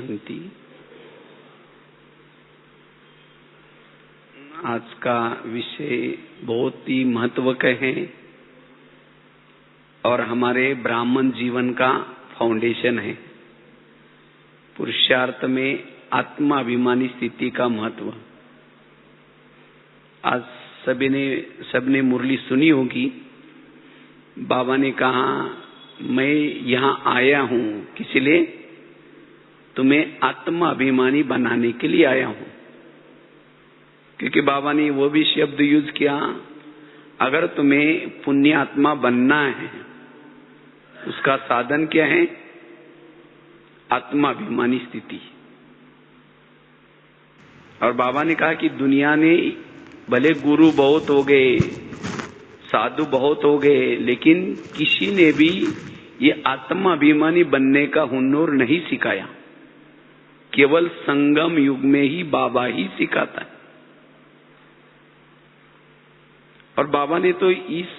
शांति। आज का विषय बहुत ही महत्व का है और हमारे ब्राह्मण जीवन का फाउंडेशन है। पुरुषार्थ में आत्माभिमानी स्थिति का महत्व। आज सबने मुरली सुनी होगी। बाबा ने कहा, मैं यहाँ आया हूँ किस लिए? तुम्हें आत्माभिमानी बनाने के लिए आया हूँ। क्योंकि बाबा ने वो भी शब्द यूज किया, अगर तुम्हें पुण्य आत्मा बनना है उसका साधन क्या है? आत्माभिमानी स्थिति। और बाबा ने कहा कि दुनिया ने भले गुरु बहुत हो गए, साधु बहुत हो गए, लेकिन किसी ने भी ये आत्माभिमानी बनने का हुनर नहीं सिखाया। केवल संगम युग में ही बाबा ही सिखाता है। और बाबा ने तो इस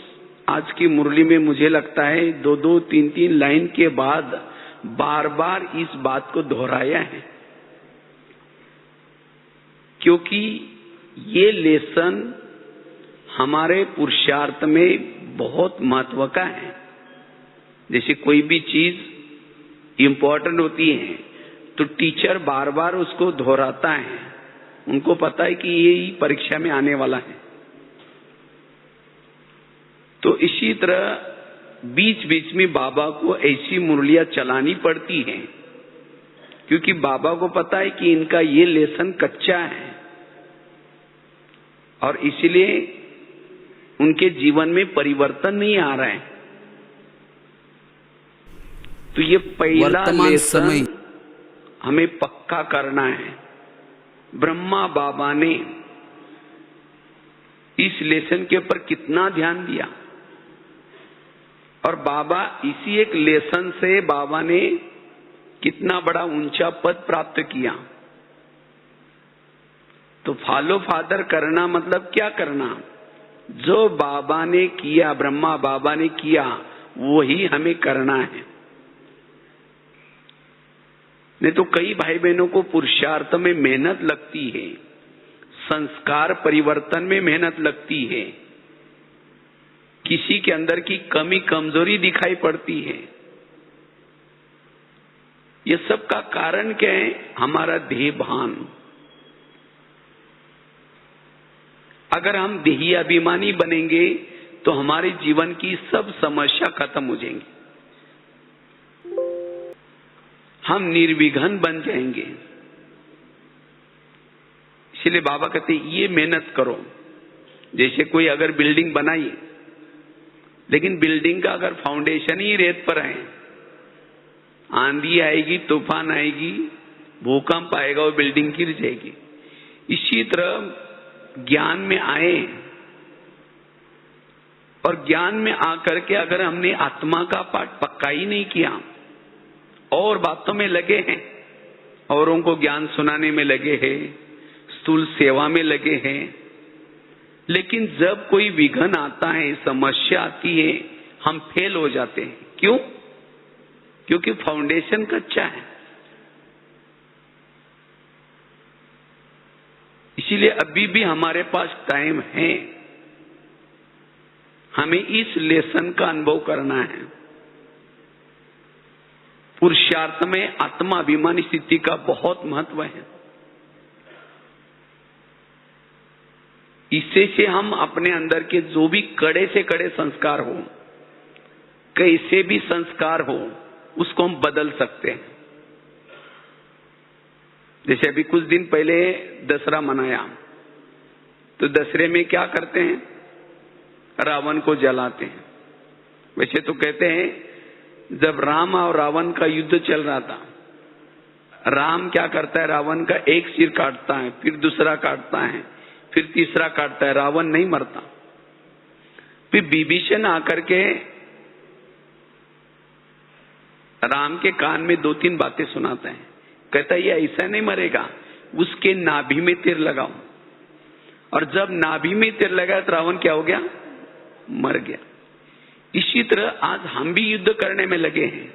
आज की मुरली में मुझे लगता है दो तीन लाइन के बाद बार बार इस बात को दोहराया है, क्योंकि ये लेसन हमारे पुरुषार्थ में बहुत महत्व का है। जैसे कोई भी चीज इंपॉर्टेंट होती है तो टीचर बार बार उसको दोहराता है। उनको पता है कि ये ही परीक्षा में आने वाला है। तो इसी तरह बीच बीच में बाबा को ऐसी मुरलियां चलानी पड़ती हैं, क्योंकि बाबा को पता है कि इनका ये लेसन कच्चा है और इसलिए उनके जीवन में परिवर्तन नहीं आ रहा है। तो ये पहला लेसन हमें पक्का करना है। ब्रह्मा बाबा ने इस लेसन के ऊपर कितना ध्यान दिया और बाबा इसी एक लेसन से बाबा ने कितना बड़ा ऊंचा पद प्राप्त किया। तो फॉलो फादर करना मतलब क्या करना? जो बाबा ने किया, ब्रह्मा बाबा ने किया, वही हमें करना है। नहीं तो कई भाई बहनों को पुरुषार्थ में मेहनत लगती है, संस्कार परिवर्तन में मेहनत लगती है, किसी के अंदर की कमी कमजोरी दिखाई पड़ती है। ये सब का कारण क्या है? हमारा देह भान। अगर हम देही अभिमानी बनेंगे तो हमारे जीवन की सब समस्या खत्म हो जाएंगी। हम निर्विघ्न बन जाएंगे। इसलिए बाबा कहते ये मेहनत करो। जैसे कोई अगर बिल्डिंग बनाई, लेकिन बिल्डिंग का अगर फाउंडेशन ही रेत पर है, आंधी आएगी, तूफान आएगी, भूकंप आएगा, वो बिल्डिंग गिर जाएगी। इसी तरह ज्ञान में आए और ज्ञान में आकर के अगर हमने आत्मा का पाठ पक्का ही नहीं किया और बातों में लगे हैं, औरों को ज्ञान सुनाने में लगे हैं, स्थूल सेवा में लगे हैं, लेकिन जब कोई विघ्न आता है, समस्या आती है, हम फेल हो जाते हैं। क्यों? क्योंकि फाउंडेशन कच्चा है। इसीलिए अभी भी हमारे पास टाइम है, हमें इस लेसन का अनुभव करना है। पुरुषार्थ में आत्माभिमानी स्थिति का बहुत महत्व है। इससे से हम अपने अंदर के जो भी कड़े से कड़े संस्कार हो, कैसे भी संस्कार हो, उसको हम बदल सकते हैं। जैसे अभी कुछ दिन पहले दशहरा मनाया, तो दशहरे में क्या करते हैं? रावण को जलाते हैं। वैसे तो कहते हैं जब राम और रावण का युद्ध चल रहा था, राम क्या करता है? रावण का एक सिर काटता है, फिर दूसरा काटता है, फिर तीसरा काटता है। रावण नहीं मरता। फिर विभीषण आकर के राम के कान में 2-3 बातें सुनाते हैं। कहता है ये ऐसा नहीं मरेगा, उसके नाभि में तीर लगाओ। और जब नाभि में तीर लगा तो रावण क्या हो गया? मर गया। इसी तरह आज हम भी युद्ध करने में लगे हैं।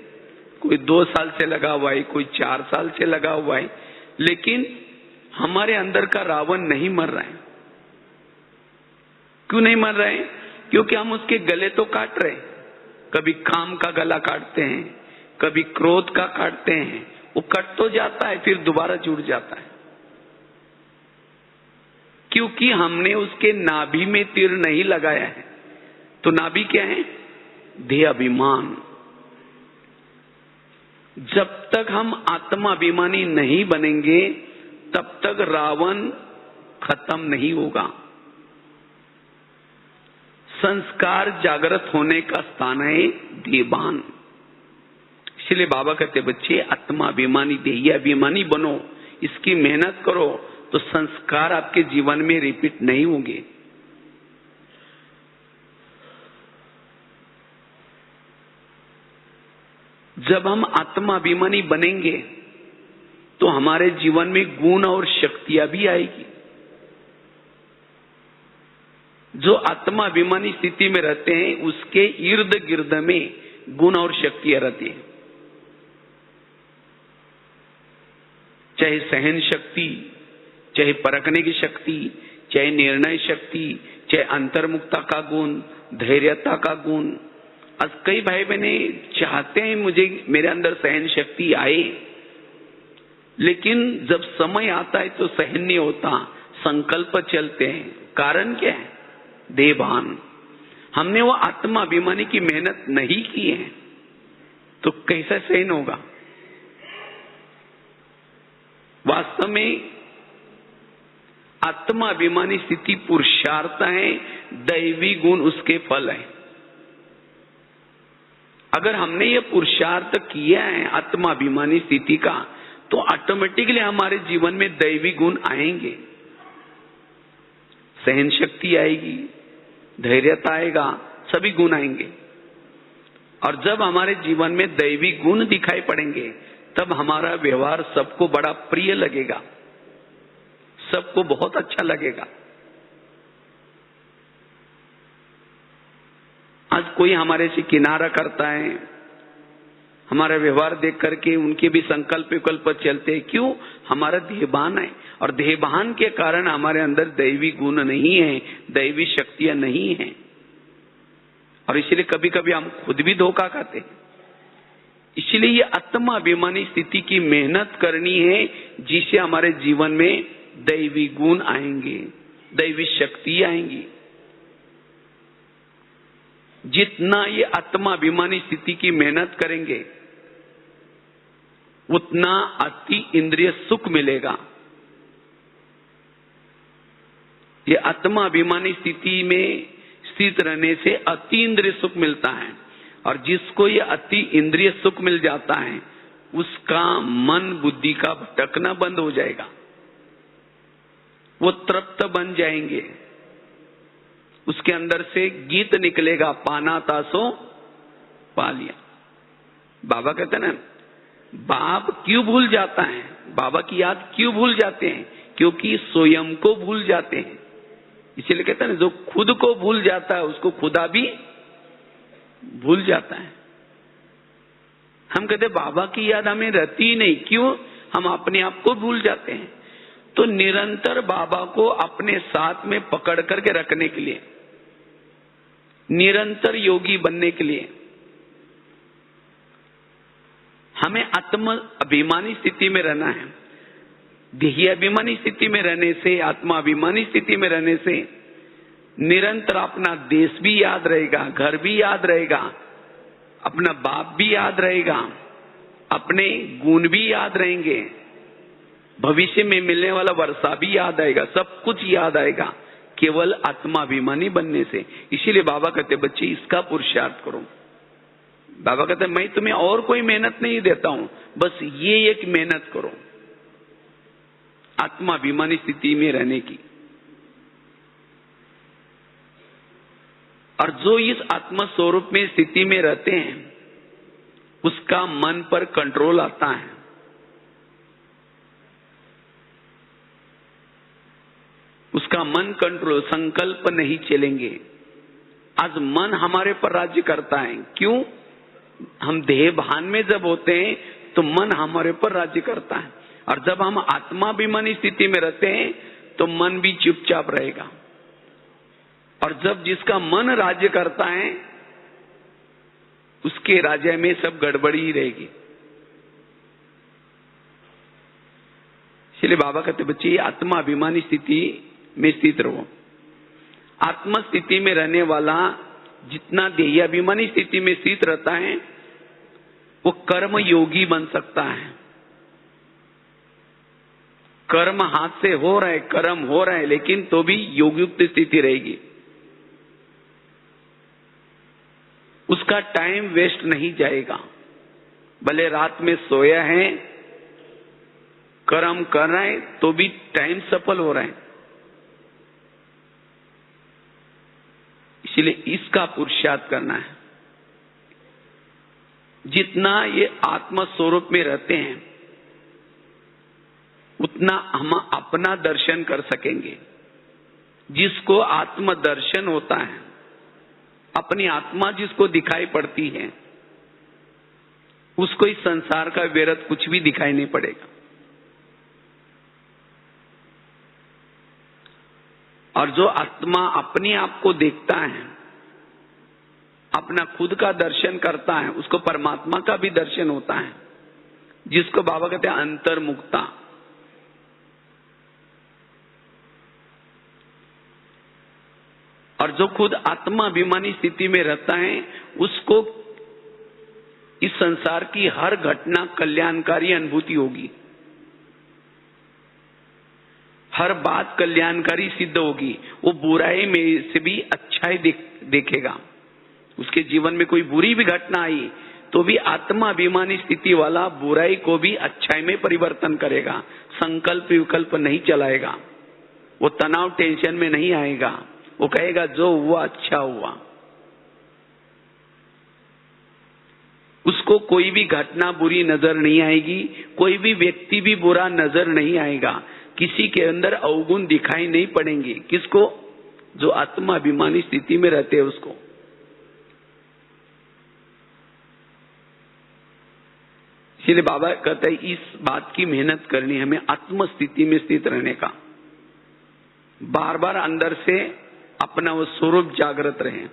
कोई 2 साल से लगा हुआ है, कोई 4 साल से लगा हुआ है, लेकिन हमारे अंदर का रावण नहीं मर रहा है। क्यों नहीं मर रहा है? क्योंकि हम उसके गले तो काट रहे हैं। कभी काम का गला काटते हैं, कभी क्रोध का काटते हैं, वो कट तो जाता है, फिर दोबारा जुड़ जाता है। क्योंकि हमने उसके नाभि में तीर नहीं लगाया है। तो नाभि क्या है? देह अभिमान। जब तक हम आत्माभिमानी नहीं बनेंगे तब तक रावण खत्म नहीं होगा। संस्कार जागृत होने का स्थान है देहभान। इसलिए बाबा कहते बच्चे आत्माभिमानी देही अभिमानी बनो, इसकी मेहनत करो तो संस्कार आपके जीवन में रिपीट नहीं होंगे। जब हम आत्माभिमानी बनेंगे तो हमारे जीवन में गुण और शक्तियां भी आएगी। जो आत्माभिमानी स्थिति में रहते हैं उसके इर्द गिर्द में गुण और शक्तियां रहती है। चाहे सहन शक्ति, चाहे परखने की शक्ति, चाहे निर्णय शक्ति, चाहे अंतर्मुखता का गुण, धैर्यता का गुण। आज कई भाई बहने चाहते हैं मुझे मेरे अंदर सहन शक्ति आए, लेकिन जब समय आता है तो सहन नहीं होता, संकल्प चलते हैं। कारण क्या है? देहभान। हमने वो आत्माभिमानी की मेहनत नहीं की है, तो कैसा सहन होगा? वास्तव में आत्माभिमानी स्थिति पुरुषार्थ है, दैवी गुण उसके फल है। अगर हमने ये पुरुषार्थ किया है आत्माभिमानी स्थिति का, तो ऑटोमेटिकली हमारे जीवन में दैवी गुण आएंगे। सहन शक्ति आएगी, धैर्यता आएगा, सभी गुण आएंगे। और जब हमारे जीवन में दैवी गुण दिखाई पड़ेंगे तब हमारा व्यवहार सबको बड़ा प्रिय लगेगा, सबको बहुत अच्छा लगेगा। आज कोई हमारे से किनारा करता है, हमारा व्यवहार देख करके उनके भी संकल्प विकल्प चलते हैं। क्यों? हमारा देहभान है, और देहभान के कारण हमारे अंदर दैवी गुण नहीं है, दैवी शक्तियां नहीं है। और इसलिए कभी कभी हम खुद भी धोखा खाते हैं। इसलिए ये आत्माभिमानी स्थिति की मेहनत करनी है, जिससे हमारे जीवन में दैवी गुण आएंगे, दैवी शक्ति आएंगी। जितना ये आत्माभिमानी स्थिति की मेहनत करेंगे उतना अति इंद्रिय सुख मिलेगा। ये आत्माभिमानी स्थिति में स्थित रहने से अति इंद्रिय सुख मिलता है, और जिसको ये अति इंद्रिय सुख मिल जाता है उसका मन बुद्धि का भटकना बंद हो जाएगा। वो तृप्त बन जाएंगे। उसके अंदर से गीत निकलेगा, पाना तासो पा लिया। बाबा कहते हैं ना, बाप क्यों भूल जाता है? बाबा की याद क्यों भूल जाते हैं? क्योंकि स्वयं को भूल जाते हैं। इसीलिए कहते हैं ना, जो खुद को भूल जाता है उसको खुदा भी भूल जाता है। हम कहते हैं बाबा की याद हमें रहती ही नहीं। क्यों? हम अपने आप को भूल जाते हैं। तो निरंतर बाबा को अपने साथ में पकड़ करके रखने के लिए, निरंतर योगी बनने के लिए हमें आत्म अभिमानी स्थिति में रहना है। देही अभिमानी स्थिति में रहने से, आत्मा अभिमानी स्थिति में रहने से निरंतर अपना देश भी याद रहेगा, घर भी याद रहेगा, अपना बाप भी याद रहेगा, अपने गुण भी याद रहेंगे, भविष्य में मिलने वाला वर्षा भी याद आएगा, सब कुछ याद आएगा केवल आत्माभिमानी बनने से। इसीलिए बाबा कहते बच्चे इसका पुरुषार्थ करो। बाबा कहते मैं तुम्हें और कोई मेहनत नहीं देता हूं, बस ये एक मेहनत करो आत्माभिमानी स्थिति में रहने की। और जो इस आत्म स्वरूप में स्थिति में रहते हैं उसका मन पर कंट्रोल आता है। उसका मन कंट्रोल, संकल्प नहीं चलेंगे। आज मन हमारे पर राज्य करता है। क्यों? हम देह भान में जब होते हैं तो मन हमारे ऊपर राज्य करता है, और जब हम आत्माभिमानी स्थिति में रहते हैं तो मन भी चुपचाप रहेगा। और जब जिसका मन राज्य करता है उसके राज्य में सब गड़बड़ी ही रहेगी। इसलिए बाबा कहते बच्चे आत्माभिमानी स्थिति में स्थित रहो। आत्मा स्थिति में रहने वाला जितना देहाभिमानी स्थिति में स्थित रहता है वो कर्म योगी बन सकता है। कर्म हाथ से हो रहा है, कर्म हो रहा है, लेकिन तो भी योगयुक्त स्थिति रहेगी। उसका टाइम वेस्ट नहीं जाएगा। भले रात में सोया है, कर्म कर रहा है, तो भी टाइम सफल हो रहा है। इसलिए इसका पुरुषार्थ करना है। जितना ये आत्म स्वरूप में रहते हैं उतना हम अपना दर्शन कर सकेंगे। जिसको आत्म दर्शन होता है, अपनी आत्मा जिसको दिखाई पड़ती है, उसको इस संसार का व्यर्थ कुछ भी दिखाई नहीं पड़ेगा। और जो आत्मा अपने आप को देखता है, अपना खुद का दर्शन करता है, उसको परमात्मा का भी दर्शन होता है, जिसको बाबा कहते हैं अंतर्मुक्ता। और जो खुद आत्माभिमानी स्थिति में रहता है उसको इस संसार की हर घटना कल्याणकारी अनुभूति होगी, हर बात कल्याणकारी सिद्ध होगी। वो बुराई में से भी अच्छाई देखेगा। उसके जीवन में कोई बुरी भी घटना आई तो भी आत्माभिमानी स्थिति वाला बुराई को भी अच्छाई में परिवर्तन करेगा। संकल्प विकल्प नहीं चलाएगा, वो तनाव टेंशन में नहीं आएगा। वो कहेगा जो हुआ अच्छा हुआ। उसको कोई भी घटना बुरी नजर नहीं आएगी, कोई भी व्यक्ति भी बुरा नजर नहीं आएगा, किसी के अंदर अवगुण दिखाई नहीं पड़ेंगे। किसको? जो आत्माभिमानी स्थिति में रहते हैं उसको। इसलिए बाबा कहते हैं इस बात की मेहनत करनी है, हमें आत्म स्थिति में स्थित रहने का। बार बार अंदर से अपना वो स्वरूप जागृत रहे।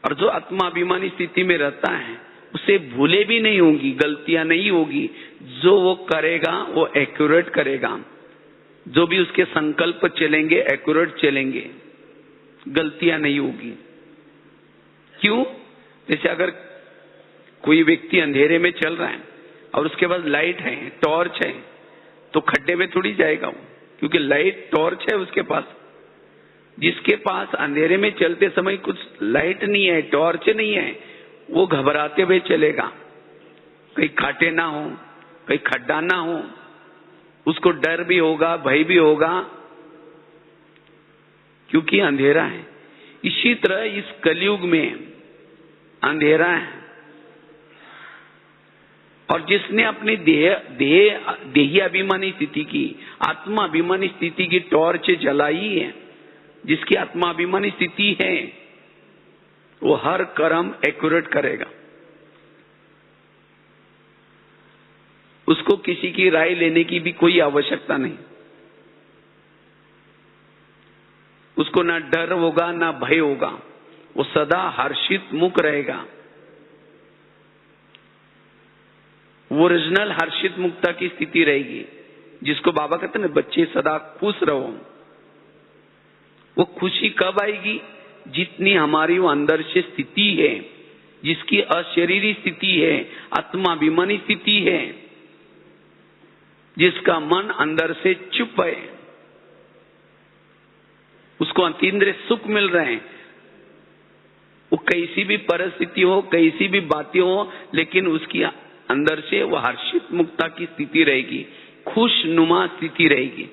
और जो आत्माभिमानी स्थिति में रहता है उसे भूले भी नहीं होगी, गलतियां नहीं होगी। जो वो करेगा वो एक्यूरेट करेगा। जो भी उसके संकल्प चलेंगे एक्यूरेट चलेंगे, गलतियां नहीं होगी। क्यों? जैसे अगर कोई व्यक्ति अंधेरे में चल रहा है और उसके पास लाइट है, टॉर्च है, तो खड्डे में थोड़ी जाएगा वो, क्योंकि लाइट टॉर्च है उसके पास। जिसके पास अंधेरे में चलते समय कुछ लाइट नहीं है, टॉर्च नहीं है, वो घबराते हुए चलेगा, कहीं खाटे ना हो, कहीं खड्डा ना हो। उसको डर भी होगा, भय भी होगा, क्योंकि अंधेरा है। इसी तरह इस कलयुग में अंधेरा है। और जिसने अपनी देही अभिमानी स्थिति की, आत्मा अभिमानी स्थिति की टॉर्च जलाई है, जिसकी आत्माभिमानी स्थिति है, वो हर कर्म एक्यूरेट करेगा। उसको किसी की राय लेने की भी कोई आवश्यकता नहीं। उसको ना डर होगा ना भय होगा, वो सदा हर्षित मुख रहेगा। ओरिजिनल हर्षित मुक्ता की स्थिति रहेगी, जिसको बाबा कहते हैं ना बच्चे सदा खुश रहो। वो खुशी कब आएगी? जितनी हमारी वो अंदर से स्थिति है, जिसकी अशरीरी स्थिति है, आत्माभिमानी स्थिति है, जिसका मन अंदर से चुप है, उसको अतीन्द्रिय सुख मिल रहे हैं। वो कैसी भी परिस्थिति हो, कैसी भी बातें हो, लेकिन उसकी अंदर से वो हर्षित मुक्ता की स्थिति रहेगी, खुशनुमा स्थिति रहेगी।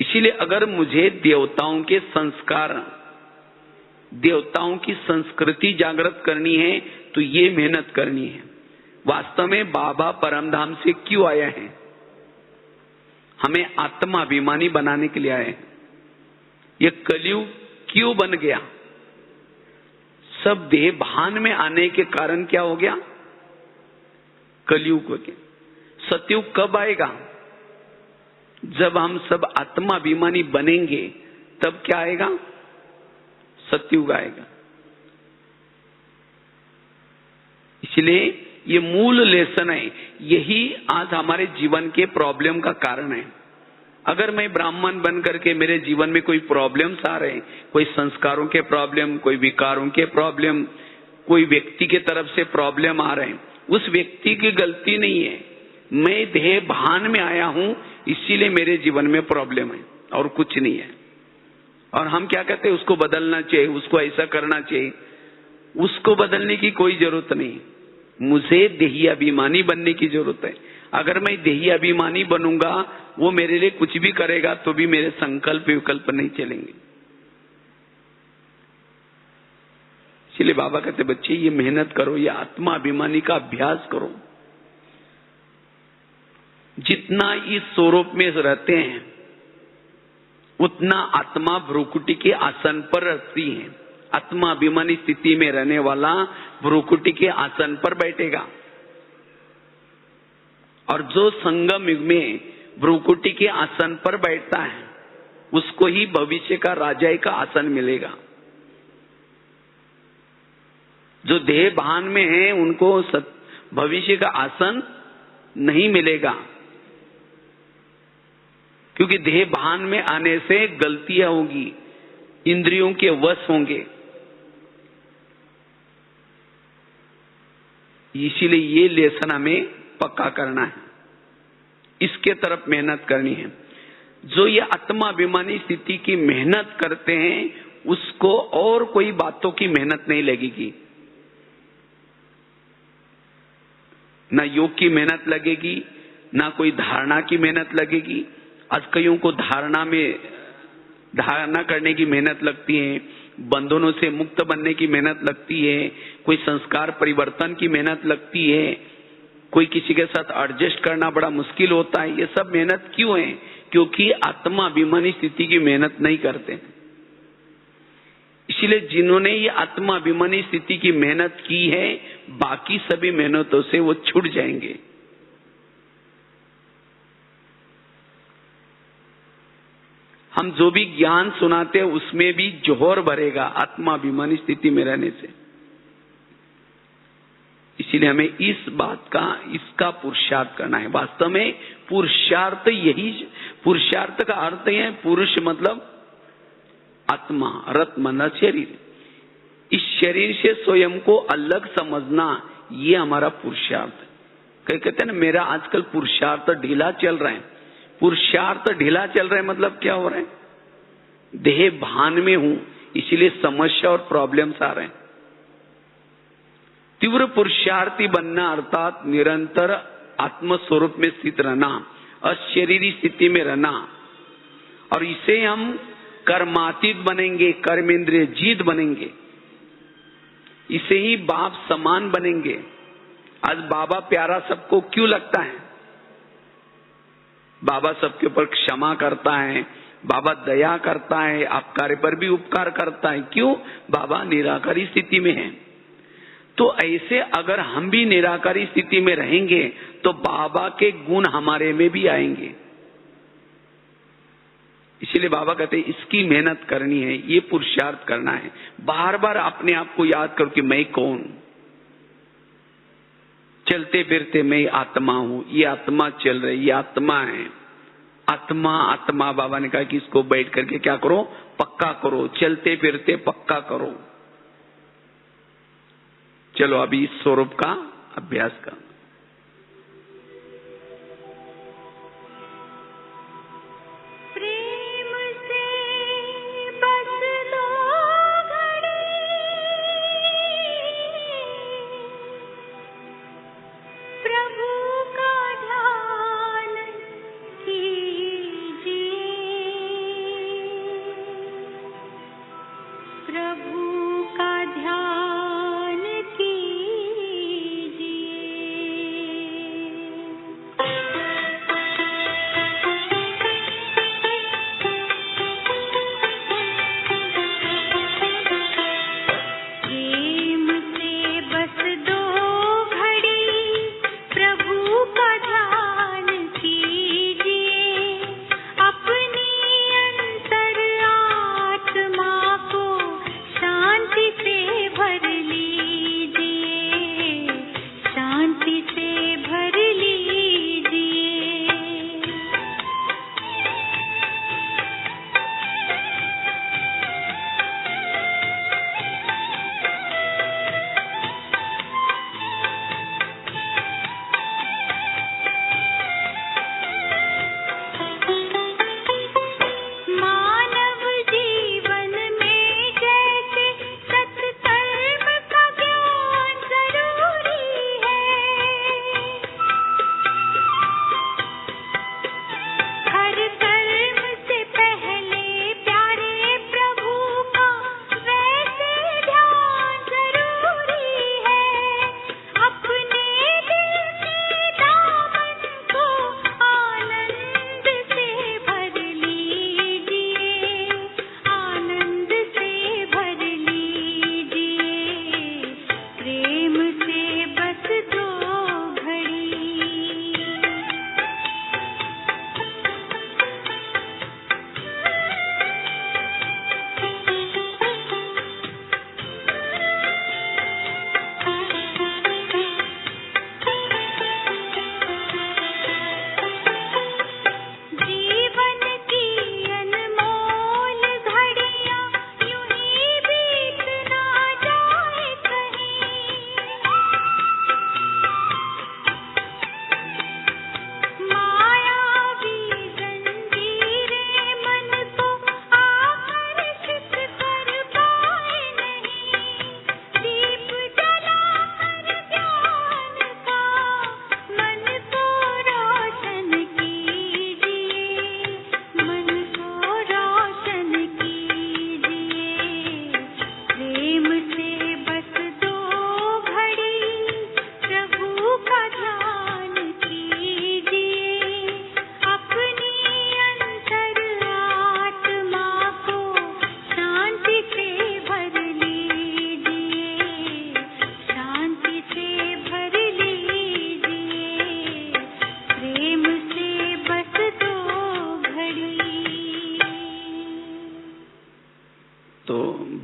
इसीलिए अगर मुझे देवताओं के संस्कार, देवताओं की संस्कृति जागृत करनी है तो ये मेहनत करनी है। वास्तव में बाबा परमधाम से क्यों आया है? हमें आत्माभिमानी बनाने के लिए आए हैं। ये कलयुग क्यों बन गया? सब देह भान में आने के कारण क्या हो गया? कलयुग हो गया। सतयुग कब आएगा? जब हम सब आत्माभिमानी बनेंगे तब क्या आएगा? सतयुग आएगा। इसलिए ये मूल लेसन है, यही आज हमारे जीवन के प्रॉब्लम का कारण है। अगर मैं ब्राह्मण बन करके मेरे जीवन में कोई प्रॉब्लम्स आ रहे हैं, कोई संस्कारों के प्रॉब्लम, कोई विकारों के प्रॉब्लम, कोई व्यक्ति के तरफ से प्रॉब्लम आ रहे हैं, उस व्यक्ति की गलती नहीं है। मैं देह भान में आया हूं, इसीलिए मेरे जीवन में प्रॉब्लम है और कुछ नहीं है। और हम क्या कहते हैं? उसको बदलना चाहिए, उसको ऐसा करना चाहिए। उसको बदलने की कोई जरूरत नहीं, मुझे देही अभिमानी बनने की जरूरत है। अगर मैं देही अभिमानी बनूंगा, वो मेरे लिए कुछ भी करेगा तो भी मेरे संकल्प विकल्प नहीं चलेंगे। इसलिए बाबा कहते बच्चे ये मेहनत करो, ये आत्मा अभिमानी का अभ्यास करो। जितना इस स्वरूप में रहते हैं उतना आत्मा भ्रुकुटी के आसन पर रहती है। आत्मा अभिमानी स्थिति में रहने वाला भ्रुकुटी के आसन पर बैठेगा, और जो संगम युग में भ्रुकुटी के आसन पर बैठता है उसको ही भविष्य का राजाई का आसन मिलेगा। जो देह भान में है उनको भविष्य का आसन नहीं मिलेगा, क्योंकि देह भान में आने से गलतियां होगी, इंद्रियों के वश होंगे। इसीलिए ये लेसन हमें पक्का करना है, इसके तरफ मेहनत करनी है। जो ये आत्माभिमानी स्थिति की मेहनत करते हैं उसको और कोई बातों की मेहनत नहीं लगेगी, ना योग की मेहनत लगेगी, ना कोई धारणा की मेहनत लगेगी। आज कईयों को धारणा करने की मेहनत लगती है, बंधनों से मुक्त बनने की मेहनत लगती है, कोई संस्कार परिवर्तन की मेहनत लगती है, कोई किसी के साथ एडजस्ट करना बड़ा मुश्किल होता है। ये सब मेहनत क्यों है? क्योंकि आत्मा अभिमानी स्थिति की मेहनत नहीं करते। इसलिए जिन्होंने ये आत्मा अभिमानी स्थिति की मेहनत की है, बाकी सभी मेहनतों से वो छूट जाएंगे। हम जो भी ज्ञान सुनाते हैं उसमें भी जोहर भरेगा आत्माभिमानी स्थिति में रहने से। इसीलिए हमें इस बात का, इसका पुरुषार्थ करना है। वास्तव में पुरुषार्थ यही, पुरुषार्थ का अर्थ है पुरुष मतलब आत्मा, रत मन शरीर। इस शरीर से स्वयं को अलग समझना, ये हमारा पुरुषार्थ। कई कहते हैं ना मेरा आजकल पुरुषार्थ ढीला चल रहा है। पुरुषार्थ ढीला चल रहा है मतलब क्या हो रहा है? देह भान में हूं इसलिए समस्या और प्रॉब्लम्स आ रहे हैं। तीव्र पुरुषार्थी बनना अर्थात निरंतर आत्म स्वरूप में स्थित रहना, अशरीरी स्थिति में रहना, और इसे हम कर्मातीत बनेंगे, कर्मेंद्रिय जीत बनेंगे, इसे ही बाप समान बनेंगे। आज बाबा प्यारा सबको क्यों लगता है? बाबा सबके ऊपर क्षमा करता है, बाबा दया करता है, आपके पर भी उपकार करता है। क्यों? बाबा निराकारी स्थिति में है। तो ऐसे अगर हम भी निराकारी स्थिति में रहेंगे तो बाबा के गुण हमारे में भी आएंगे। इसलिए बाबा कहते हैं इसकी मेहनत करनी है, ये पुरुषार्थ करना है। बार बार अपने आप को याद करो कि मैं कौन, चलते फिरते मैं आत्मा हूं, ये आत्मा चल रही, ये आत्मा है। आत्मा आत्मा बाबा ने कहा कि इसको बैठ करके क्या करो? पक्का करो, चलते फिरते पक्का करो। चलो अभी इस स्वरूप का अभ्यास करो। प्रभु का ध्यान कीजिए।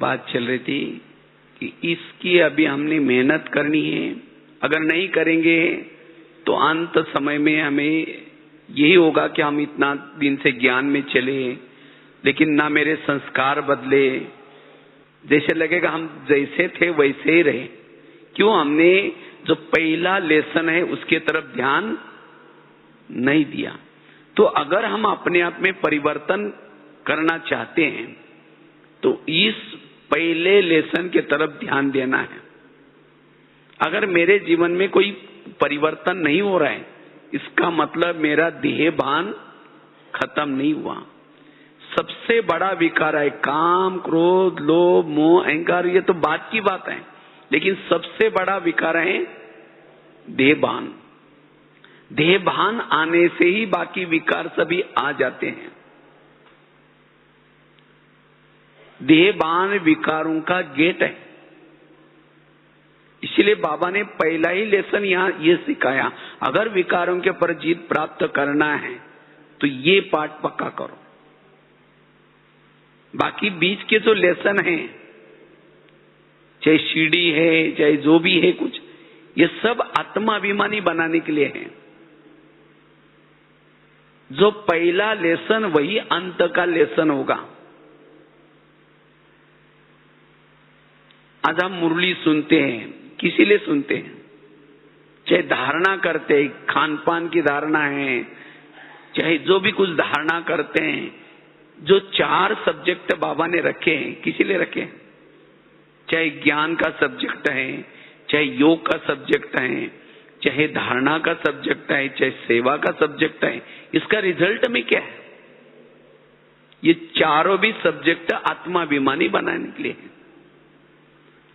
बात चल रही थी कि इसकी अभी हमने मेहनत करनी है, अगर नहीं करेंगे तो अंत समय में हमें यही होगा कि हम इतना दिन से ज्ञान में चले लेकिन ना मेरे संस्कार बदले, जैसे लगेगा हम जैसे थे वैसे ही रहे। क्यों? हमने जो पहला लेसन है उसके तरफ ध्यान नहीं दिया। तो अगर हम अपने आप में परिवर्तन करना चाहते हैं तो इस पहले लेसन के तरफ ध्यान देना है। अगर मेरे जीवन में कोई परिवर्तन नहीं हो रहा है, इसका मतलब मेरा देह भान खत्म नहीं हुआ। सबसे बड़ा विकार है काम, क्रोध, लोभ, मोह, अहंकार। ये तो बात की बात है, लेकिन सबसे बड़ा विकार है देहभान। देहभान आने से ही बाकी विकार सभी आ जाते हैं। देहभान विकारों का गेट है। इसलिए बाबा ने पहला ही लेसन यहां ये सिखाया, अगर विकारों के ऊपर जीत प्राप्त करना है तो ये पाठ पक्का करो। बाकी बीच के जो लेसन हैं, चाहे सीढ़ी है चाहे जो भी है कुछ, ये सब आत्माभिमानी बनाने के लिए है। जो पहला लेसन वही अंत का लेसन होगा। आज हम मुरली सुनते हैं, किसी लिए सुनते हैं? चाहे धारणा करते हैं, खान पान की धारणा है, चाहे जो भी कुछ धारणा करते हैं, जो 4 सब्जेक्ट बाबा ने रखे हैं, किसी लिए रखे हैं? चाहे ज्ञान का सब्जेक्ट है, चाहे योग का सब्जेक्ट है, चाहे धारणा का सब्जेक्ट है, चाहे सेवा का सब्जेक्ट है, इसका रिजल्ट में क्या है? ये चारों भी सब्जेक्ट आत्माभिमानी बनाने के लिए है।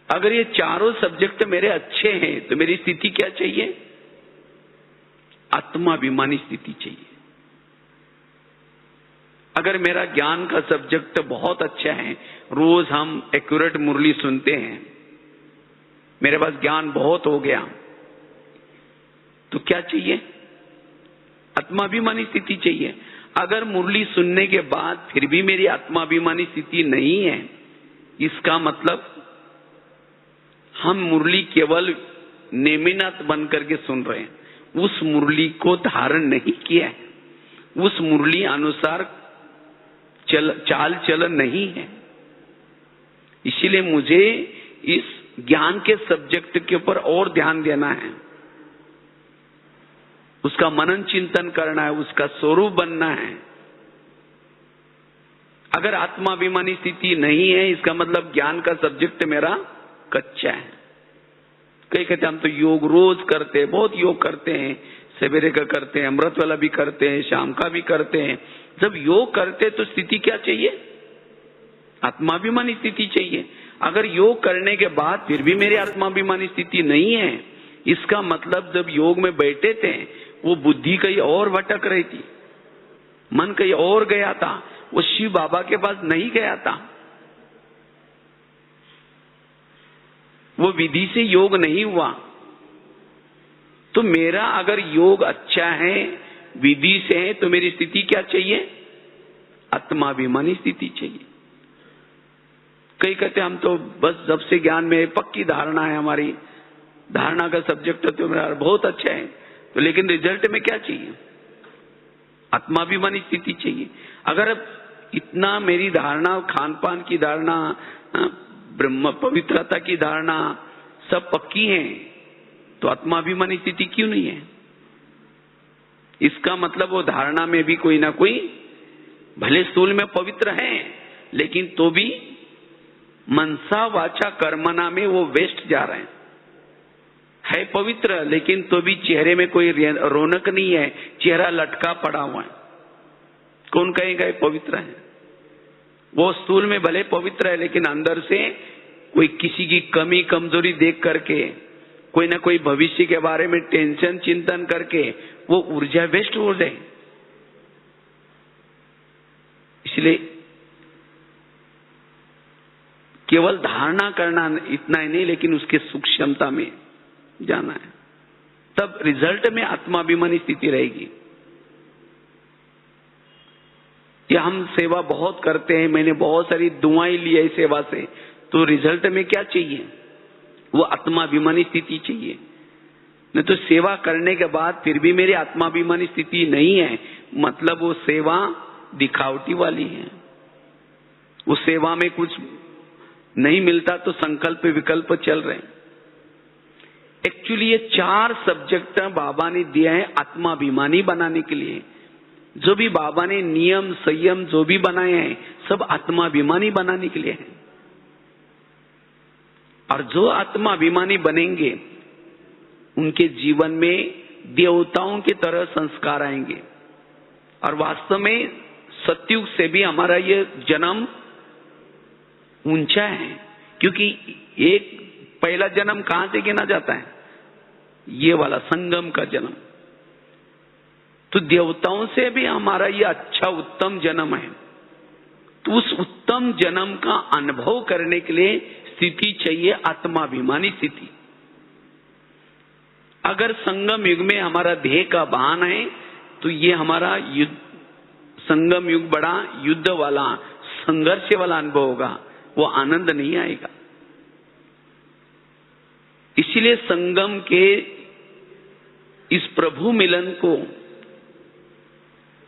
अगर ये चारों सब्जेक्ट मेरे अच्छे हैं तो मेरी स्थिति क्या चाहिए? आत्माभिमानी स्थिति चाहिए। अगर मेरा ज्ञान का सब्जेक्ट बहुत अच्छा है, रोज हम एक्यूरेट मुरली सुनते हैं, मेरे पास ज्ञान बहुत हो गया, तो क्या चाहिए? आत्माभिमानी स्थिति चाहिए। अगर मुरली सुनने के बाद फिर भी मेरी आत्माभिमानी स्थिति नहीं है, इसका मतलब हम मुरली केवल नेमिनाथ बन करके सुन रहे हैं, उस मुरली को धारण नहीं किया है, उस मुरली अनुसार चाल चलन नहीं है। इसीलिए मुझे इस ज्ञान के सब्जेक्ट के ऊपर और ध्यान देना है, उसका मनन चिंतन करना है, उसका स्वरूप बनना है। अगर आत्माभिमानी स्थिति नहीं है, इसका मतलब ज्ञान का सब्जेक्ट मेरा कच्चा है। कई कहते हम तो योग रोज करते हैं, बहुत योग करते हैं, सवेरे का करते हैं, अमृत वाला भी करते हैं, शाम का भी करते हैं। जब योग करते तो स्थिति क्या चाहिए? आत्माभिमानी स्थिति चाहिए। अगर योग करने के बाद फिर भी मेरी आत्माभिमानी स्थिति नहीं है, इसका मतलब जब योग में बैठे थे वो बुद्धि कहीं और भटक रही थी, मन कहीं और गया था, वो शिव बाबा के पास नहीं गया था, वो विधि से योग नहीं हुआ। तो मेरा अगर योग अच्छा है, विधि से है, तो मेरी स्थिति क्या चाहिए? आत्माभिमानी स्थिति चाहिए। कई कहते हम तो बस जब से ज्ञान में पक्की धारणा है, हमारी धारणा का सब्जेक्ट तो मेरा बहुत अच्छा है, तो लेकिन रिजल्ट में क्या चाहिए? आत्माभिमानी स्थिति चाहिए। अगर इतना मेरी धारणा, खान पान की धारणा, ब्रह्म पवित्रता की धारणा सब पक्की है, तो आत्माभिमानी स्थिति क्यों नहीं है? इसका मतलब वो धारणा में भी कोई ना कोई, भले स्थूल में पवित्र है, लेकिन तो भी मनसा वाचा कर्मना में वो वेस्ट जा रहे हैं। है पवित्र, लेकिन तो भी चेहरे में कोई रौनक नहीं है, चेहरा लटका पड़ा हुआ है। कौन कहेगा ये पवित्र है? वो स्थूल में भले पवित्र है, लेकिन अंदर से कोई किसी की कमी कमजोरी देख करके, कोई ना कोई भविष्य के बारे में टेंशन चिंतन करके वो ऊर्जा वेस्ट हो जाए। इसलिए केवल धारणा करना इतना ही नहीं, लेकिन उसके सूक्ष्मता में जाना है, तब रिजल्ट में आत्माभिमानी स्थिति रहेगी। ये हम सेवा बहुत करते हैं, मैंने बहुत सारी दुआएं ली है सेवा से, तो रिजल्ट में क्या चाहिए? वो आत्माभिमानी स्थिति चाहिए। नहीं तो सेवा करने के बाद फिर भी मेरी आत्माभिमानी स्थिति नहीं है, मतलब वो सेवा दिखावटी वाली है। उस सेवा में कुछ नहीं मिलता तो संकल्प विकल्प चल रहे हैं। एक्चुअली ये 4 सब्जेक्ट बाबा ने दिया है आत्माभिमानी बनाने के लिए। जो भी बाबा ने नियम संयम जो भी बनाए हैं सब आत्माभिमानी बनाने के लिए है। और जो आत्माभिमानी बनेंगे उनके जीवन में देवताओं की तरह संस्कार आएंगे। और वास्तव में सतयुग से भी हमारा ये जन्म ऊंचा है, क्योंकि एक पहला जन्म कहां से गिना जाता है? ये वाला संगम का जन्म। तो देवताओं से भी हमारा ये अच्छा उत्तम जन्म है। तो उस उत्तम जन्म का अनुभव करने के लिए स्थिति चाहिए आत्माभिमानी स्थिति। अगर संगम युग में हमारा देह का बहाना है तो ये हमारा युद्ध, संगम युग बड़ा युद्ध वाला संघर्ष वाला अनुभव होगा, वो आनंद नहीं आएगा। इसलिए संगम के इस प्रभु मिलन को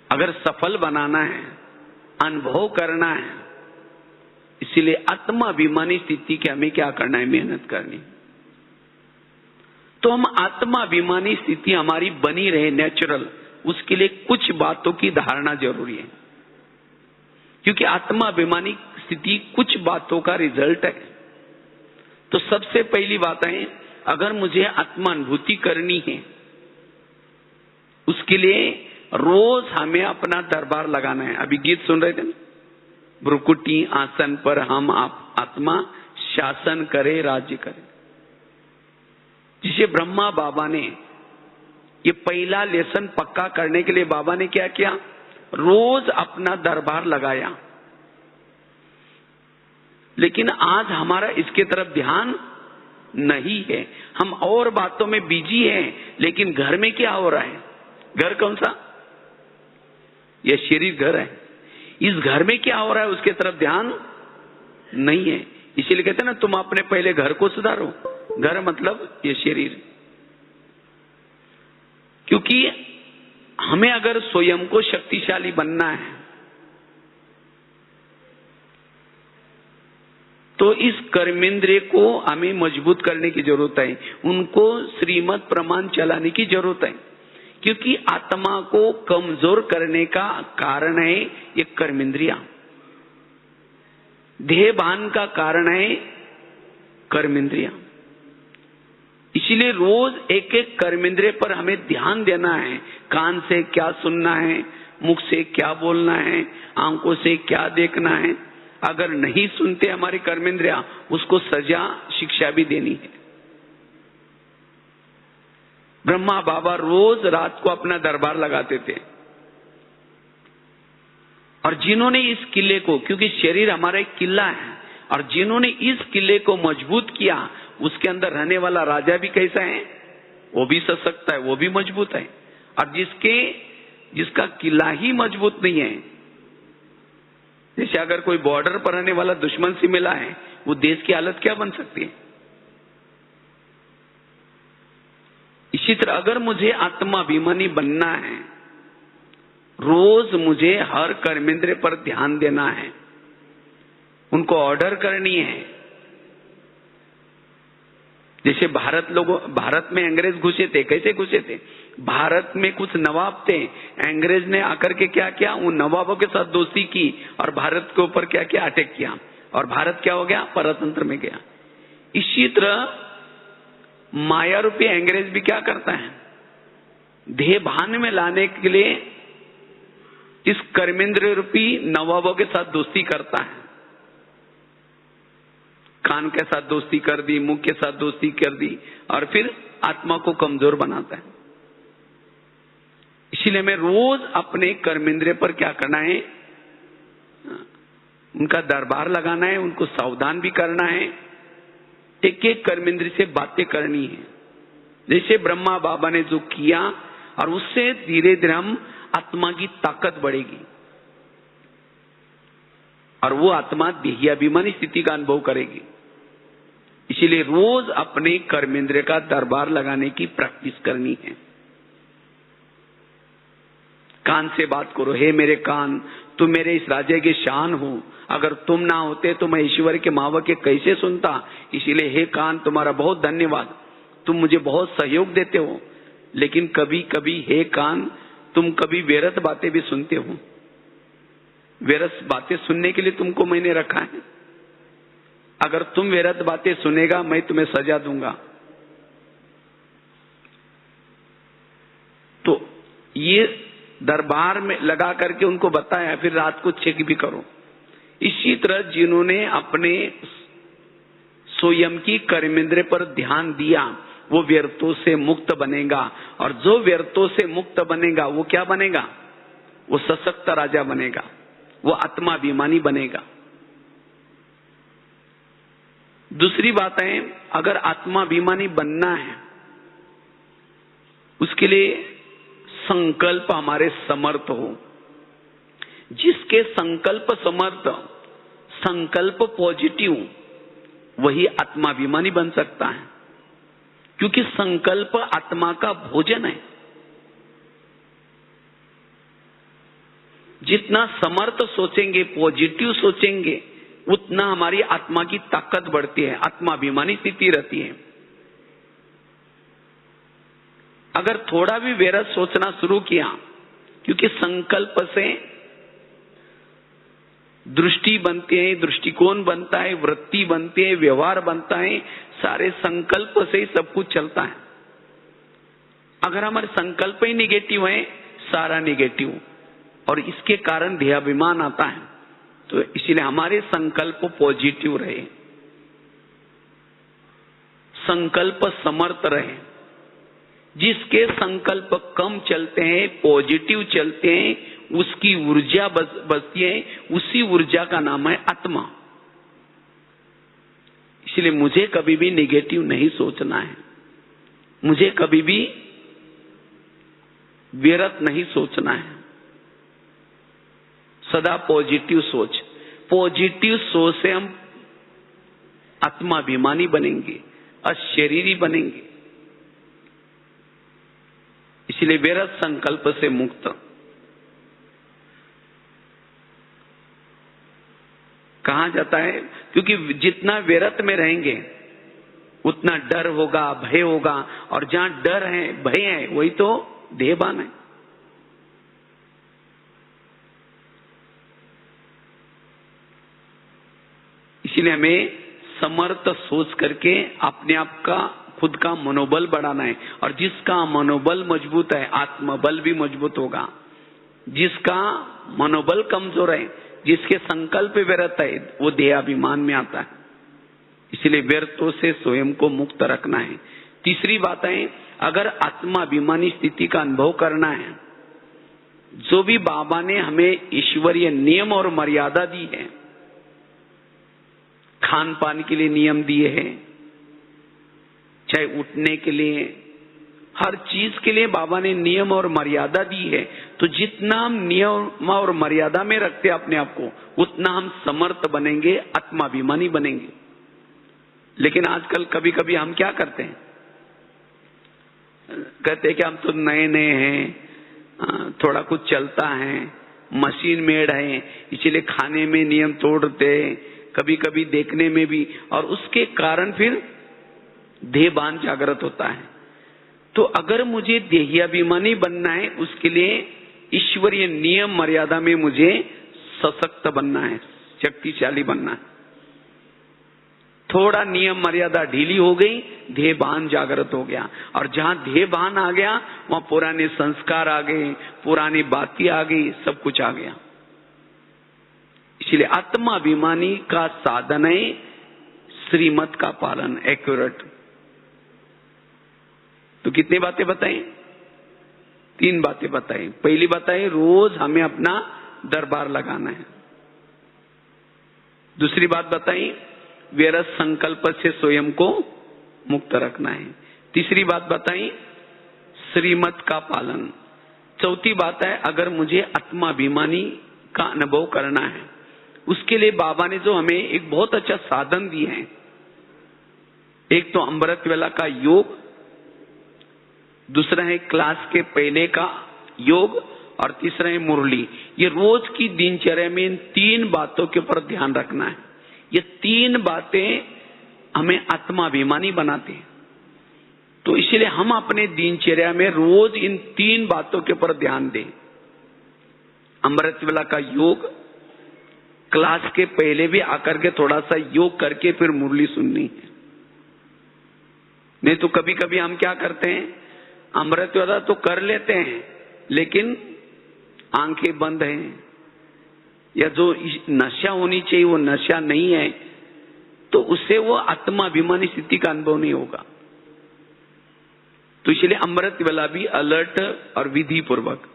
अगर सफल बनाना है, अनुभव करना है, इसलिए आत्माभिमानी स्थिति के हमें क्या करना है? मेहनत करनी। तो हम आत्माभिमानी स्थिति हमारी बनी रहे नेचुरल, उसके लिए कुछ बातों की धारणा जरूरी है, क्योंकि आत्माभिमानी स्थिति कुछ बातों का रिजल्ट है। तो सबसे पहली बात है, अगर मुझे आत्मानुभूति करनी है उसके लिए रोज हमें अपना दरबार लगाना है। अभी गीत सुन रहे थे ना, भ्रुकुटी आसन पर हम आत्मा शासन करे राज्य करे। जिसे ब्रह्मा बाबा ने ये पहला लेसन पक्का करने के लिए बाबा ने क्या किया? रोज अपना दरबार लगाया। लेकिन आज हमारा इसके तरफ ध्यान नहीं है, हम और बातों में बिजी हैं। लेकिन घर में क्या हो रहा है? घर कौन सा? यह शरीर घर है। इस घर में क्या हो रहा है उसके तरफ ध्यान नहीं है। इसीलिए कहते हैं ना, तुम अपने पहले घर को सुधारो। घर मतलब ये शरीर। क्योंकि हमें अगर स्वयं को शक्तिशाली बनना है तो इस कर्मेंद्रिय को हमें मजबूत करने की जरूरत है, उनको श्रीमत प्रमाण चलाने की जरूरत है। क्योंकि आत्मा को कमजोर करने का कारण है ये कर्मेंद्रिया, देह भान का कारण है कर्मेंद्रिया। इसीलिए रोज एक एक कर्मेंद्रिय पर हमें ध्यान देना है। कान से क्या सुनना है, मुख से क्या बोलना है, आंखों से क्या देखना है। अगर नहीं सुनते हमारे कर्मेंद्रिया, उसको सजा शिक्षा भी देनी है। ब्रह्मा बाबा रोज रात को अपना दरबार लगाते थे। और जिन्होंने इस किले को, क्योंकि शरीर हमारा एक किला है, और जिन्होंने इस किले को मजबूत किया, उसके अंदर रहने वाला राजा भी कैसा है? वो भी सशक्त है, वो भी मजबूत है। और जिसका किला ही मजबूत नहीं है, जैसे अगर कोई बॉर्डर पर रहने वाला दुश्मन से मिला है, वो देश की हालत क्या बन सकती है? इसी तरह अगर मुझे आत्माभिमानी बनना है, रोज मुझे हर कर्मेंद्रिय पर ध्यान देना है, उनको ऑर्डर करनी है। जैसे भारत में अंग्रेज घुसे थे, कैसे घुसे थे? भारत में कुछ नवाब थे, अंग्रेज ने आकर के क्या किया? उन नवाबों के साथ दोस्ती की और भारत के ऊपर क्या किया? अटैक किया, और भारत क्या हो गया? परतंत्र में गया। इसी तरह माया रूपी अंग्रेज भी क्या करता है? देह भान में लाने के लिए इस कर्मेंद्र रूपी नवाबों के साथ दोस्ती करता है। कान के साथ दोस्ती कर दी, मुख के साथ दोस्ती कर दी, और फिर आत्मा को कमजोर बनाता है। इसीलिए हमें रोज अपने कर्मेंद्रिय पर क्या करना है? उनका दरबार लगाना है, उनको सावधान भी करना है, एक एक कर्मेंद्रिय से बातें करनी है। जैसे ब्रह्मा बाबा ने जो किया, और उससे धीरे धीरे हम आत्मा की ताकत बढ़ेगी। और वो आत्मा देहाभिमानी स्थिति का अनुभव करेगी। इसीलिए रोज अपने कर्मेंद्रिय का दरबार लगाने की प्रैक्टिस करनी है। कान से बात करो, हे मेरे कान, तुम मेरे इस राज्य के शान हो, अगर तुम ना होते तो मैं ईश्वर के महावाक्य कैसे सुनता। इसीलिए हे कान, तुम्हारा बहुत धन्यवाद, तुम मुझे बहुत सहयोग देते हो। लेकिन कभी कभी हे कान, तुम कभी व्यर्थ बातें भी सुनते हो। व्यर्थ बातें सुनने के लिए तुमको मैंने रखा है। अगर तुम व्यर्थ बातें सुनेगा, मैं तुम्हें सजा दूंगा। तो ये दरबार में लगा करके उनको बताया, फिर रात को चेक भी करो। इसी तरह जिन्होंने अपने स्वयं की कर्मेंद्रिय पर ध्यान दिया, वो व्यर्थों से मुक्त बनेगा। और जो व्यर्थों से मुक्त बनेगा, वो क्या बनेगा? वो सशक्त राजा बनेगा, वो आत्माभिमानी बनेगा। दूसरी बात है, अगर आत्माभिमानी बनना है, उसके लिए संकल्प हमारे समर्थ हो। जिसके संकल्प समर्थ, संकल्प पॉजिटिव, वही आत्माभिमानी बन सकता है। क्योंकि संकल्प आत्मा का भोजन है। जितना समर्थ सोचेंगे, पॉजिटिव सोचेंगे, उतना हमारी आत्मा की ताकत बढ़ती है, आत्माभिमानी स्थिति रहती है। अगर थोड़ा भी व्यर्थ सोचना शुरू किया, क्योंकि संकल्प से दृष्टि बनती है, दृष्टिकोण बनता है, वृत्ति बनती है, व्यवहार बनता है, सारे संकल्प से ही सब कुछ चलता है। अगर हमारे संकल्प ही निगेटिव है, सारा निगेटिव, और इसके कारण देहाभिमान आता है। तो इसीलिए हमारे संकल्प पॉजिटिव रहे, संकल्प समर्थ रहे। जिसके संकल्प कम चलते हैं, पॉजिटिव चलते हैं, उसकी ऊर्जा बचती है, उसी ऊर्जा का नाम है आत्मा। इसलिए मुझे कभी भी नेगेटिव नहीं सोचना है, मुझे कभी भी व्यर्थ नहीं सोचना है, सदा पॉजिटिव सोच। पॉजिटिव सोच से हम आत्माभिमानी बनेंगे, अशरीरी बनेंगे। इसलिए व्यर्थ संकल्प से मुक्त। कहा जाता है, क्योंकि जितना व्यर्थ में रहेंगे उतना डर होगा, भय होगा, और जहां डर है, भय है, वही तो देहभान है। इसलिए हमें समर्थ सोच करके अपने आप का, खुद का मनोबल बढ़ाना है। और जिसका मनोबल मजबूत है, आत्मबल भी मजबूत होगा। जिसका मनोबल कमजोर है, जिसके संकल्प व्यर्थ है, वो देहाभिमान में आता है। इसलिए व्यर्थों से स्वयं को मुक्त रखना है। तीसरी बात है, अगर आत्माभिमानी स्थिति का अनुभव करना है, जो भी बाबा ने हमें ईश्वरीय नियम और मर्यादा दी है, खान पान के लिए नियम दिए हैं, चाहे उठने के लिए, हर चीज के लिए बाबा ने नियम और मर्यादा दी है। तो जितना हम नियम और मर्यादा में रखते हैं अपने आप को, उतना हम समर्थ बनेंगे, आत्माभिमानी बनेंगे। लेकिन आजकल कभी कभी हम क्या करते हैं, कहते हैं कि हम तो नए नए हैं, थोड़ा कुछ चलता है, मशीन मेड है, इसलिए खाने में नियम तोड़ते, कभी कभी देखने में भी, और उसके कारण फिर देहभान जागृत होता है। तो अगर मुझे देहाभिमानी बनना है, उसके लिए ईश्वरीय नियम मर्यादा में मुझे सशक्त बनना है, शक्तिशाली बनना है। थोड़ा नियम मर्यादा ढीली हो गई, देहभान जागृत हो गया, और जहां देहभान आ गया, वहां पुराने संस्कार आ गए, पुरानी बातें आ गई, सब कुछ आ गया। इसलिए आत्माभिमानी का साधन है श्रीमत का पालन, एक्यूरेट। तो कितनी बातें बताई? 3 बातें बताई। पहली बताई, रोज हमें अपना दरबार लगाना है। दूसरी बात बताई, व्यर्थ संकल्प से स्वयं को मुक्त रखना है। तीसरी बात बताई, श्रीमत का पालन। चौथी बात है, अगर मुझे आत्माभिमानी का अनुभव करना है, उसके लिए बाबा ने जो हमें एक बहुत अच्छा साधन दिए हैं, एक तो अमृत वेला का योग, दूसरा है क्लास के पहले का योग, और तीसरा है मुरली। ये रोज की दिनचर्या में इन 3 बातों के ऊपर ध्यान रखना है। ये 3 बातें हमें आत्माभिमानी बनाती हैं। तो इसलिए हम अपने दिनचर्या में रोज इन 3 बातों के ऊपर ध्यान दें। अमृत वेला का योग, क्लास के पहले भी आकर के थोड़ा सा योग करके फिर मुरली सुननी है। नहीं तो कभी कभी हम क्या करते हैं, अमृत वेला तो कर लेते हैं लेकिन आंखें बंद हैं, या जो नशा होनी चाहिए वो नशा नहीं है, तो उससे वो आत्माभिमानी स्थिति का अनुभव नहीं होगा। तो इसलिए अमृत वेला भी अलर्ट और विधि पूर्वक,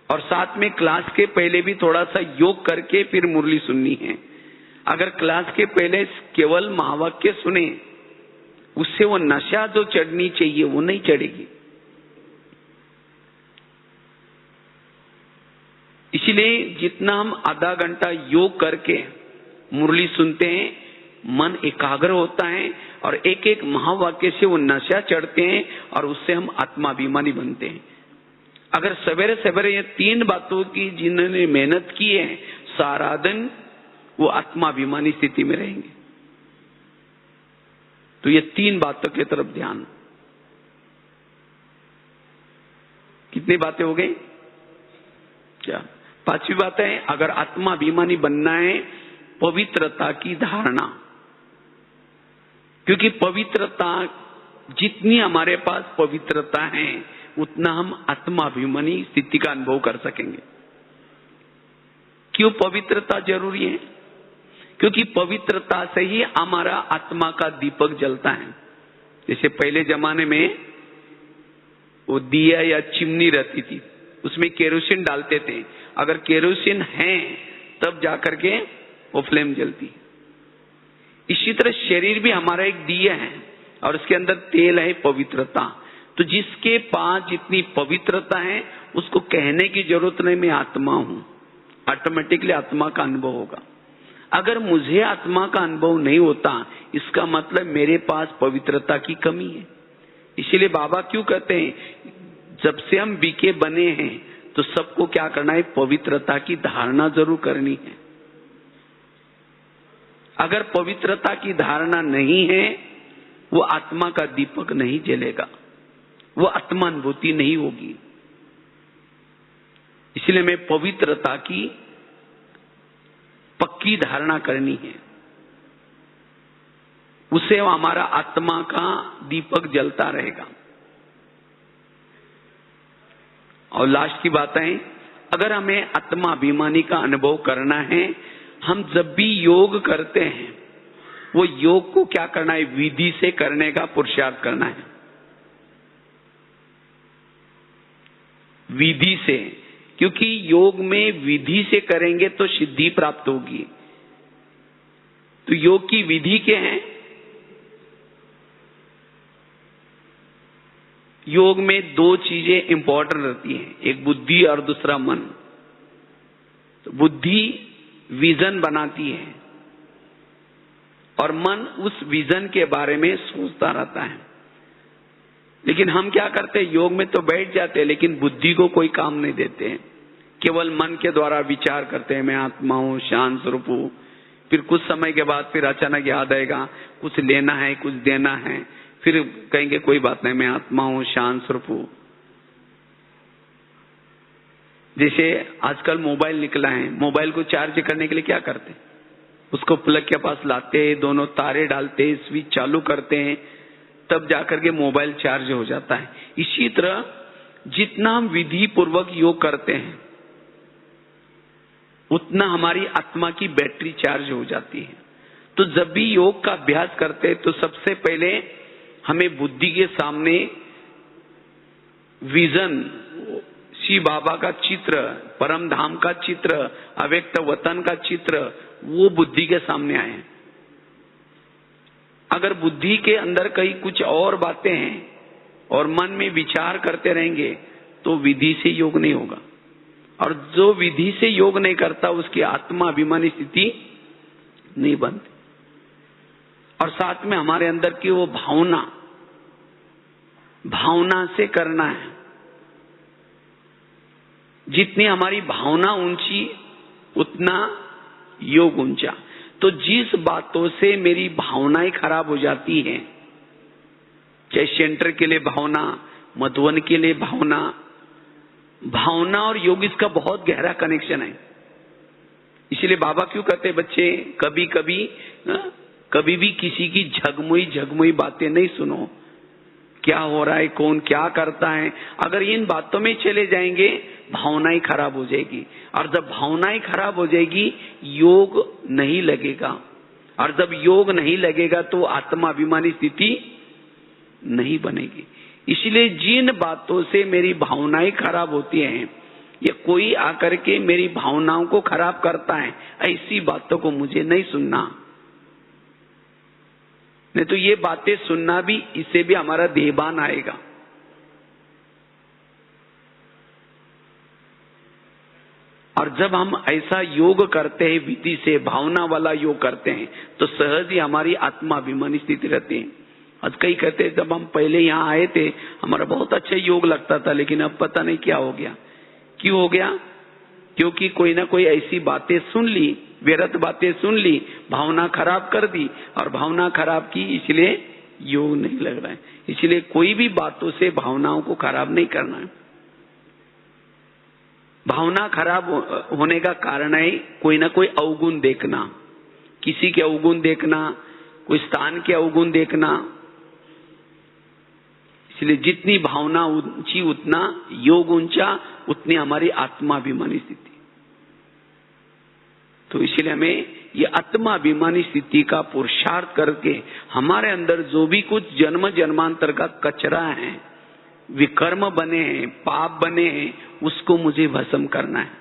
और साथ में क्लास के पहले भी थोड़ा सा योग करके फिर मुरली सुननी है। अगर क्लास के पहले केवल महावाक्य सुने, उससे वो नशा जो चढ़नी चाहिए वो नहीं चढ़ेगी। इसलिए जितना हम आधा घंटा योग करके मुरली सुनते हैं, मन एकाग्र होता है और एक एक महावाक्य से वो नशा चढ़ते हैं और उससे हम आत्माभिमानी बनते हैं। अगर सवेरे सवेरे ये 3 बातों की जिन्होंने मेहनत की है, सारा दिन वो आत्माभिमानी स्थिति में रहेंगे। तो ये 3 बातों की तरफ ध्यान। कितनी बातें हो गई? क्या 5वीं बात है, अगर आत्माभिमानी बनना है, पवित्रता की धारणा। क्योंकि पवित्रता, जितनी हमारे पास पवित्रता है उतना हम आत्माभिमानी स्थिति का अनुभव कर सकेंगे। क्यों पवित्रता जरूरी है? क्योंकि पवित्रता से ही हमारा आत्मा का दीपक जलता है। जैसे पहले जमाने में वो दिया या चिमनी रहती थी, उसमें केरोसिन डालते थे। अगर केरोसिन है तब जाकर के वो फ्लेम जलती। इसी तरह शरीर भी हमारा एक दिया है और उसके अंदर तेल है पवित्रता। तो जिसके पास जितनी पवित्रता है उसको कहने की जरूरत नहीं, मैं आत्मा हूं, ऑटोमेटिकली आत्मा का अनुभव होगा। अगर मुझे आत्मा का अनुभव नहीं होता, इसका मतलब मेरे पास पवित्रता की कमी है। इसीलिए बाबा क्यों कहते हैं, जब से हम बीके बने हैं तो सबको क्या करना है, पवित्रता की धारणा जरूर करनी है। अगर पवित्रता की धारणा नहीं है, वो आत्मा का दीपक नहीं जलेगा, वो आत्मानुभूति नहीं होगी। इसलिए हमें पवित्रता की पक्की धारणा करनी है, उससे हमारा आत्मा का दीपक जलता रहेगा। और लास्ट की बात है, अगर हमें आत्माभिमानी का अनुभव करना है, हम जब भी योग करते हैं वो योग को क्या करना है, विधि से करने का पुरुषार्थ करना है। विधि से, क्योंकि योग में विधि से करेंगे तो सिद्धि प्राप्त होगी। तो योग की विधि क्या है? योग में 2 चीजें इंपॉर्टेंट रहती हैं, एक बुद्धि और दूसरा मन। तो बुद्धि विजन बनाती है और मन उस विजन के बारे में सोचता रहता है। लेकिन हम क्या करते हैं, योग में तो बैठ जाते हैं लेकिन बुद्धि को कोई काम नहीं देते हैं, केवल मन के द्वारा विचार करते हैं, मैं आत्मा हूं, शांत स्वरूप हूं। फिर कुछ समय के बाद फिर अचानक याद आएगा कुछ लेना है, कुछ देना है, फिर कहेंगे कोई बात नहीं, मैं आत्मा हूं, शांत स्वरूप हूं। जैसे आजकल मोबाइल निकला है, मोबाइल को चार्ज करने के लिए क्या करते हैं, उसको प्लग के पास लाते हैं, दोनों तारे डालते हैं, स्विच चालू करते हैं, तब जाकर के मोबाइल चार्ज हो जाता है। इसी तरह जितना हम विधि पूर्वक योग करते हैं उतना हमारी आत्मा की बैटरी चार्ज हो जाती है। तो जब भी योग का अभ्यास करते हैं तो सबसे पहले हमें बुद्धि के सामने विजन, शिव बाबा का चित्र, परम धाम का चित्र, अव्यक्त वतन का चित्र, वो बुद्धि के सामने आए। अगर बुद्धि के अंदर कहीं कुछ और बातें हैं और मन में विचार करते रहेंगे तो विधि से योग नहीं होगा। और जो विधि से योग नहीं करता उसकी आत्मा अभिमानी स्थिति नहीं बनती। और साथ में हमारे अंदर की वो भावना से करना है। जितनी हमारी भावना ऊंची उतना योग ऊंचा। तो जिस बातों से मेरी भावनाएं खराब हो जाती हैं, चाहे सेंटर के लिए भावना, मधुवन के लिए भावना और योग इसका बहुत गहरा कनेक्शन है। इसलिए बाबा क्यों कहते हैं बच्चे कभी भी किसी की झगमुई बातें नहीं सुनो। क्या हो रहा है, कौन क्या करता है, अगर इन बातों में चले जाएंगे भावनाएं खराब हो जाएगी। और जब भावनाएं खराब हो जाएगी योग नहीं लगेगा। और जब योग नहीं लगेगा तो आत्मा अभिमानी स्थिति नहीं बनेगी। इसलिए जिन बातों से मेरी भावनाएं खराब होती हैं या कोई आकर के मेरी भावनाओं को खराब करता है, ऐसी बातों को मुझे नहीं सुनना। नहीं तो ये बातें सुनना भी, इससे भी हमारा देहबान आएगा। और जब हम ऐसा योग करते हैं, विधि से भावना वाला योग करते हैं, तो सहज ही हमारी आत्मा अभिमानी स्थिति रहती है। आज कई कहते हैं जब हम पहले यहाँ आए थे हमारा बहुत अच्छा योग लगता था, लेकिन अब पता नहीं क्या हो गया। क्यों हो गया? क्योंकि कोई ना कोई ऐसी बातें सुन ली, व्यर्थ बातें सुन ली, भावना खराब कर दी, और भावना खराब की इसलिए योग नहीं लग रहा है। इसलिए कोई भी बातों से भावनाओं को खराब नहीं करना है। भावना खराब होने का कारण है कोई ना कोई अवगुण देखना, किसी के अवगुण देखना, कोई स्थान के अवगुण देखना। इसलिए जितनी भावना ऊंची उतना योग ऊंचा, उतनी हमारी आत्माभिमानी स्थिति। तो इसलिए हमें ये आत्माभिमानी स्थिति का पुरुषार्थ करके हमारे अंदर जो भी कुछ जन्म जन्मांतर का कचरा है, विकर्म बने हैं, पाप बने हैं, उसको मुझे भस्म करना है।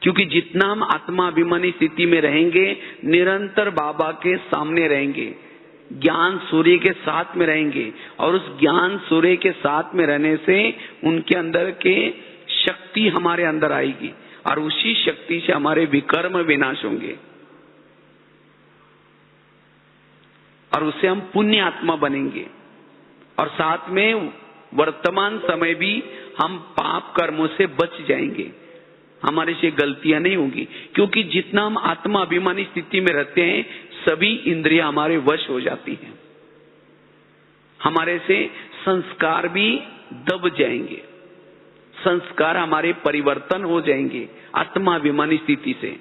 क्योंकि जितना हम आत्माभिमानी स्थिति में रहेंगे, निरंतर बाबा के सामने रहेंगे, ज्ञान सूर्य के साथ में रहेंगे, और उस ज्ञान सूर्य के साथ में रहने से उनके अंदर के शक्ति हमारे अंदर आएगी, और उसी शक्ति से हमारे विकर्म विनाश होंगे, और उससे हम पुण्य आत्मा बनेंगे। और साथ में वर्तमान समय भी हम पाप कर्मों से बच जाएंगे, हमारे से गलतियां नहीं होंगी। क्योंकि जितना हम आत्मा अभिमानी स्थिति में रहते हैं, सभी इंद्रियां हमारे वश हो जाती हैं, हमारे से संस्कार भी दब जाएंगे, संस्कार हमारे परिवर्तन हो जाएंगे आत्मा अभिमानी स्थिति से।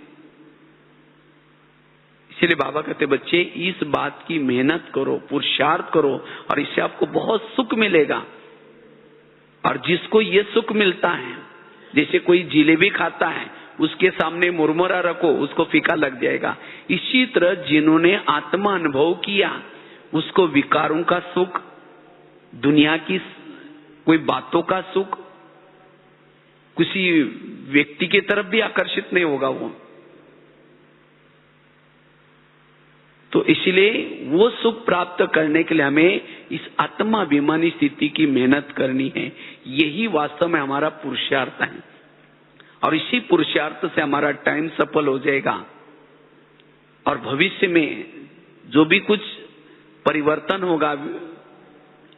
इसलिए बाबा कहते बच्चे इस बात की मेहनत करो, पुरुषार्थ करो, और इससे आपको बहुत सुख मिलेगा। और जिसको ये सुख मिलता है, जैसे कोई जिलेबी खाता है, उसके सामने मुरमुरा रखो, उसको फीका लग जाएगा। इसी तरह जिन्होंने आत्मा अनुभव किया, उसको विकारों का सुख, दुनिया की कोई बातों का सुख, किसी व्यक्ति की तरफ भी आकर्षित नहीं होगा वो। तो इसलिए वो सुख प्राप्त करने के लिए हमें इस आत्माभिमानी स्थिति की मेहनत करनी है। यही वास्तव में हमारा पुरुषार्थ है, और इसी पुरुषार्थ से हमारा टाइम सफल हो जाएगा। और भविष्य में जो भी कुछ परिवर्तन होगा,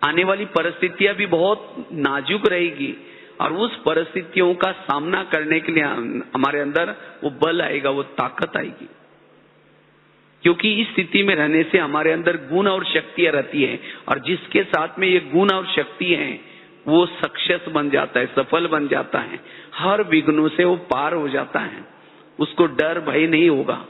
आने वाली परिस्थितियां भी बहुत नाजुक रहेगी, और उस परिस्थितियों का सामना करने के लिए हमारे अंदर वो बल आएगा, वो ताकत आएगी। क्योंकि इस स्थिति में रहने से हमारे अंदर गुण और शक्तियां रहती है, और जिसके साथ में ये गुण और शक्ति है वो सक्सेस बन जाता है, सफल बन जाता है, हर विघ्नों से वो पार हो जाता है, उसको डर भय नहीं होगा।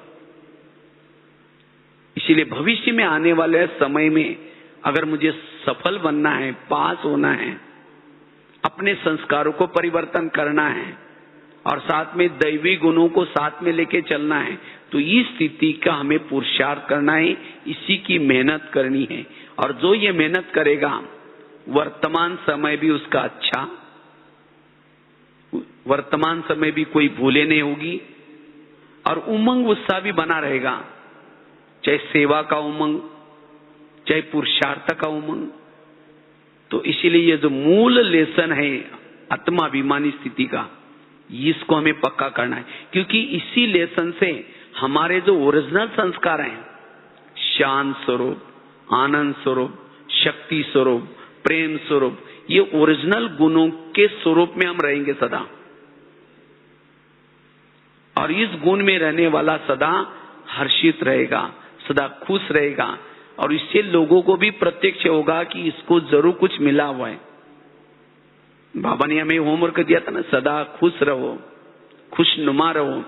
इसीलिए भविष्य में आने वाले समय में अगर मुझे सफल बनना है, पास होना है, अपने संस्कारों को परिवर्तन करना है, और साथ में दैवी गुणों को साथ में लेके चलना है, तो इस स्थिति का हमें पुरुषार्थ करना है, इसी की मेहनत करनी है। और जो ये मेहनत करेगा, वर्तमान समय भी उसका अच्छा, वर्तमान समय भी कोई भूले नहीं होगी, और उमंग उत्साह भी बना रहेगा, चाहे सेवा का उमंग, चाहे पुरुषार्थ का उमंग। तो इसीलिए ये जो मूल लेसन है आत्माभिमानी स्थिति का, इसको हमें पक्का करना है। क्योंकि इसी लेसन से हमारे जो ओरिजिनल संस्कार हैं, शांत स्वरूप, आनंद स्वरूप, शक्ति स्वरूप, प्रेम स्वरूप, ये ओरिजिनल गुणों के स्वरूप में हम रहेंगे सदा। और इस गुण में रहने वाला सदा हर्षित रहेगा, सदा खुश रहेगा, और इससे लोगों को भी प्रत्यक्ष होगा कि इसको जरूर कुछ मिला हुआ है। बाबा ने हमें होमवर्क दिया था ना, सदा खुश रहो, खुशनुमा रहो,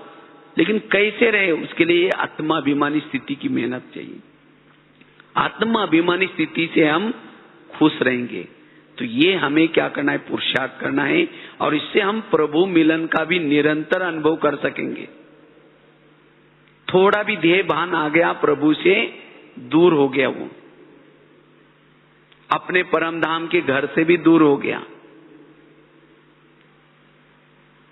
लेकिन कैसे रहे उसके लिए आत्माभिमानी स्थिति की मेहनत चाहिए। आत्माभिमानी स्थिति से हम खुश रहेंगे। तो ये हमें क्या करना है, पुरुषार्थ करना है, और इससे हम प्रभु मिलन का भी निरंतर अनुभव कर सकेंगे। थोड़ा भी देह भान आ गया, प्रभु से दूर हो गया, वो अपने परम धाम के घर से भी दूर हो गया।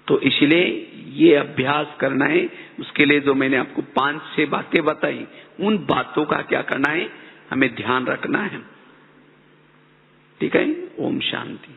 तो इसलिए ये अभ्यास करना है। उसके लिए जो मैंने आपको 5-6 बातें बताई, उन बातों का क्या करना है, हमें ध्यान रखना है। ठीक है। ओम शांति।